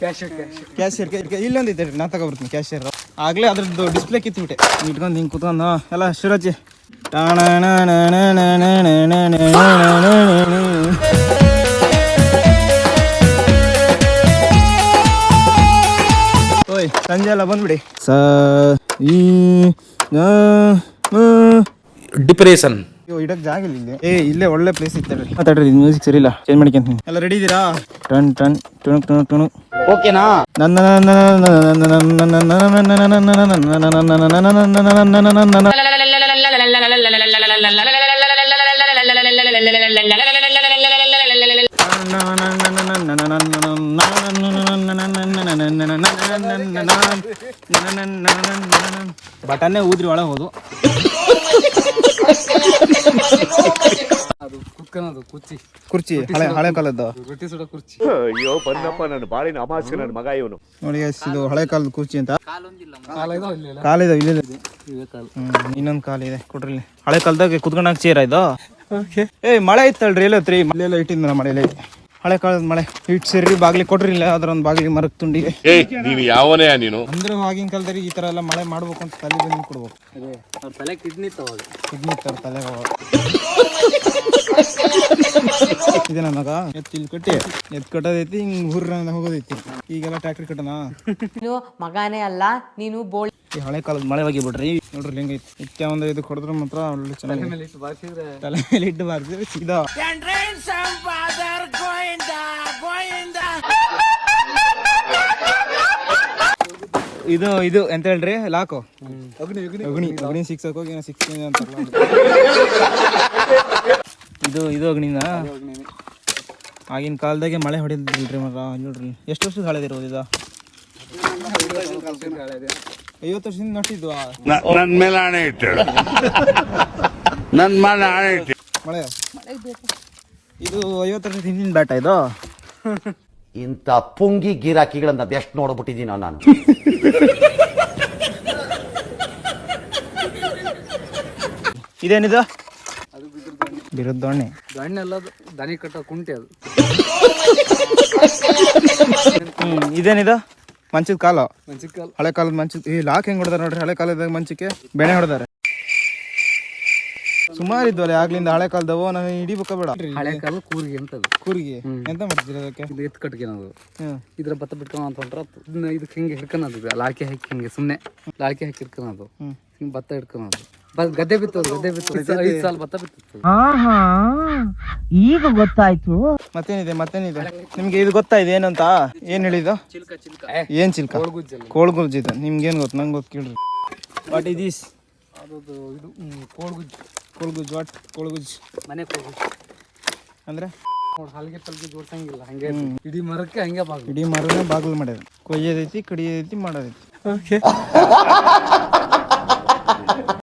Cashier ಇಲ್ಲೊಂದೈತೆ ರೀ, ನಾ ತಗೊಬರ್ತೀನಿ cashier. ಆಗ್ಲೇ ಅದ್ರದ್ದು ಡಿಸ್ಪ್ಲೇ ಕಿತ್ಬಿಟ್ಟೆ. ಇಟ್ಕೊಂಡು ಹಿಂಗೆ ಕೂತ್ಕೊಂಡು ಎಲ್ಲ ಶಿವರಾಜಿ ಓಯ್ ಸಂಜೆ ಎಲ್ಲ ಬಂದ್ಬಿಡಿ. ಡಿಪ್ರೆಷನ್ ಇಡಕ್ ಜಾಗ ಇಲ್ಲ ಇಲ್ಲಿ. ಇಲ್ಲೇ ಒಳ್ಳೆ ಪ್ಲೇಸ್ ಇತ್ತು. ಮಾತಾಡ್ರಿ, ಮ್ಯೂಸಿಕ್ ಸರಿ ಇಲ್ಲ, ಚೇಂಜ್ ಮಾಡ್ಕೊಂತೀನಿ. ಎಲ್ಲ ರೆಡಿ ಇದ್ದೀರಾ? ಟನ್ ಟನ್ ಟುಣುಕ್ ಟುಣುಕ್ ಟುಣುಕ್. ಓಕೆನಾ? ಬಟನ್ನೇ ಊದ್ರಿ ಒಳಗೆ ಹೋದು. ಅದು ಕುತ್ಕೊಳ್ಳೋದು ಕುರ್ಚಿ ಹಳೆ ಕಾಲದ್ದು ರೊಟ್ಟಿ ಸುಡೋ ಕುರ್ಚಿ. ಅಯ್ಯೋ ಬಂದಪ್ಪ ನನ್ನ ಬಾಳಿನ ಅಮಾಸ್ಯ ನನ್ನ ಮಗ ಇವನು. ನೋಡಿ ಇದು ಹಳೆ ಕಾಲದ ಕುರ್ಚಿ ಅಂತ. ಕಾಲ ಇಲ್ಲ ಇನ್ನೊಂದು ಕಾಲ ಇದೆ ಕೊಡ್ರಿ. ಹಳೆ ಕಾಲದಾಗ ಕುತ್ಕೊಂಡಾಗ ಚೇರ ಇದು. ಮಳೆ ಇತ್ತಲ್ರಿ, ಎಲ್ಲತ್ರಿ ಮಳೆಲ್ಲ ಇಟ್ಟಿದ್ನ ಮಳೆಲ್ಲ ಐತಿ. ಹಳೆ ಕಾಲದ ಮಳೆ ಇಟ್ಟು ಸೇರಿ ಬಾಗ್ಲಿ ಕೊಟ್ರಿಲ್ಲ, ಅದ್ರೊಂದು ಬಾಗಿಲಿಗೆ ಮರಕ್ ತುಂಡಿಗೆ. ನೀನು ಯಾವನೇ ನೀನು? ಅಂದ್ರೆ ಆಗಿನ ಕಾಲದಲ್ಲಿ ಈ ತರ ಎಲ್ಲ ಮಳೆ ಮಾಡ್ಬೇಕು ಅಂತ ತಲೆ ಬಂದು ಕೊಡ್ಬೇಕು. ಅವ್ರ ತಲೆ ಕಿಡ್ನಿ ಇತ್ತವಾಗ. ತಲೆ ಇದೆ ನಮಗ ಎತ್ತಿಲ್ ಕಟ್ಟಿ ಕಟ್ಟೋದೈತಿ, ಹಿಂಗ್ ಹುರ್ರ ಹೋಗೋದೈತಿ. ಈಗೆಲ್ಲ ಟ್ಯಾಕ್ಟ್ರಿ ಕಟ್ಟನಾ? ಮಗಾನೇ ಅಲ್ಲ ನೀನು ಬೋಳ್. ಈ ಹಳೆ ಕಾಲದ ಮಳೆ ಹೋಗಿ ಬಿಡ್ರಿ. ನೋಡ್ರಿ ಹೆಂಗೈತಿ. ಇಕ್ಕ ಒಂದು ಇದು ಕೊಡಿದ್ರೆ ಮಾತ್ರ ಒಳ್ಳೆ ಚೆನ್ನಾಗಿ ತಲೆ ಮೇಲೆ ಇಟ್ಟು ಬಾರ್ಸಿದ್ರೆ ಸೀದಾ. ಇದು ಎಂತ ಹೇಳ್ರಿ, ಲಾಕು ಅಗ್ನಿ ಸಿಕ್ಸಕ್ ಹೋಗಿ ಅಂತಾರಲ್ಲ, ಇದು ಅಗ್ನಿನ. ಆಗಿನ ಕಾಲದಾಗೆ ಮಳೆ ಹೊಡಿದ್ರಿಲ್ರಿ ಮಗ. ನೋಡ್ರಿ ಎಷ್ಟು ವರ್ಷದ ಹಳೆದಿರೋದು ಇದು? 50 ವರ್ಷದಿಂದ ನಟ್ಟಿದ್ವಾ? ನನ್ನ ಮೇಲೆ ಆಣೆ ಇಟ್ಟು ನನ್ನ ಮೇಲೆ ಆಣೆ ಇಟ್ಟು ಮಳೆ ಇದು 50 ವರ್ಷದ ಹಿಂದಿನ ಬ್ಯಾಟ ಇದು. ಇಂಥ ಪುಂಗಿ ಗಿರಾಕಿಗಳನ್ನ ಎಷ್ಟು ನೋಡ್ಬಿಟ್ಟಿದ್ದೀನ ನಾನು. ಇದೇನಿದು? ಬಿರುದ್ ದೊಣ್ಣೆ. ದಣ್ಣೆ ಎಲ್ಲ ದನಿ ಕಟ್ಟೋ ಕುಂಟೆ ಅದು. ಇದೇನಿದು? ಮಂಚದ ಕಾಲು. ಮಂಚಿಕಲ್ ಹಳೆ ಕಾಲದ ಮಂಚದ. ಈ ಲಾಕ್ ಹೆಂಗ್ ಹೊಡೆದಾರ ನೋಡ್ರಿ. ಹಳೆ ಕಾಲದಾಗ ಮಂಚಕ್ಕೆ ಬೆಣೆ ಹೊಡೆದಾರೆ. ಸುಮಾರು ಇದ್ವಲ್ಲ ಆಗ್ಲಿಂದ ಹಳೆ ಕಾಲದವು. ನಾವು ಹಿಡಿಬೇಕ ಬೇಡ? ಹಳೆ ಕಾಲ ಕೂರ್ಗಿ ಅಂತದು. ಕೂರಿಗೆ ಎಂತ ಮಾಡ್ತೀರಿ ಅದಕ್ಕೆ? ಇದು ಎತ್ತು ಕಟ್ಕೊಳೋದು. ಇದ್ರ ಭತ್ತ ಬಿಟ್ಕೊಳ ಅಂತ ಹೊಂಟ್ರ ಇದಕ್ಕೆ ಹಿಂಗೆ ಹಿಡ್ಕೊಳೋದು. ಲಾಕಿ ಹಾಕಿ ಹಿಂಗೆ ಸುಮ್ಮನೆ ಲಾಕಿ ಹಾಕಿ ಹಿಡ್ಕೊಳೋದು. ಹಿಂಗೆ ಭತ್ತ ಹಿಡ್ಕೊಳೋದು. ಗದ್ದೆ ಬಿತ್ತೋದು. 5 ಸಾಲ ಭತ್ತ ಬಿತ್ತು. ಈಗ ಗೊತ್ತಾಯ್ತು. ಮತ್ತೇನಿದೆ ನಿಮ್ಗೆ ಇದು ಗೊತ್ತಾಯ್ತು ಏನಂತ? ಏನ್ ಹೇಳಿದ್ದು? ಏನ್ ಚಿಲ್ಕ? ಕೋಳ್ಗುಜ್ಜು. ಇದು ನಿಮ್ಗೇನ್ ಗೊತ್ತು? ನಂಗೆ ಗೊತ್ತು, ಕೇಳ್ರಿ. What is this? ಅದು ಇದು ಕೋಳ್ಗುಜ್ಜು. ವಾಟ್ ಕೋಳ್ಗುಜ್ಜು? ಮನೆ ಕೋಳ್ಗುಜ್ಜು ಅಂದ್ರೆ ಹಲ್ಗೆ ಪಲ್ಗೆ ಜೋಡ್ಸಂಗಿಲ್ಲ, ಹಂಗೆ ಇಡೀ ಮರಕ್ಕೆ ಹಂಗೆ ಬಾಗಿಲು. ಇಡೀ ಮರನೇ ಬಾಗಿಲು ಮಾಡ್ಯಾರ. ಕೊಯ್ಯೋದೈತಿ, ಕಡಿಯೋದೈತಿ, ಮಾಡೋದೈತಿ.